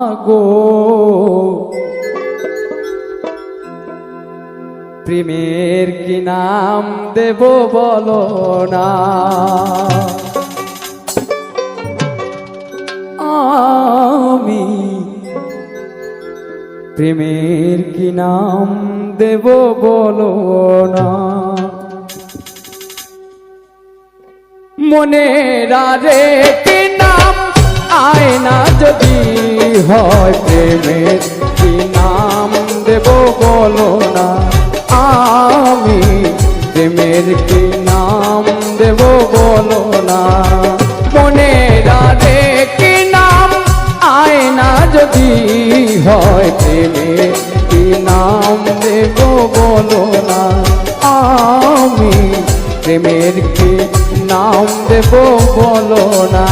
গো প্রেমের কি নাম দেব বলো না। আমি প্রেমের কি নাম দেব বলো না। মনের আরে কি নাম আয়না যদি হয় প্রেমের কি নাম দেব বলো না। আমি প্রেমের কি নাম দেব বলো না। মনের আরে কি নাম আয়না যদি হয় প্রেমের কি নাম দেব বলো না। আমি প্রেমের কি নাম দেব বলো না।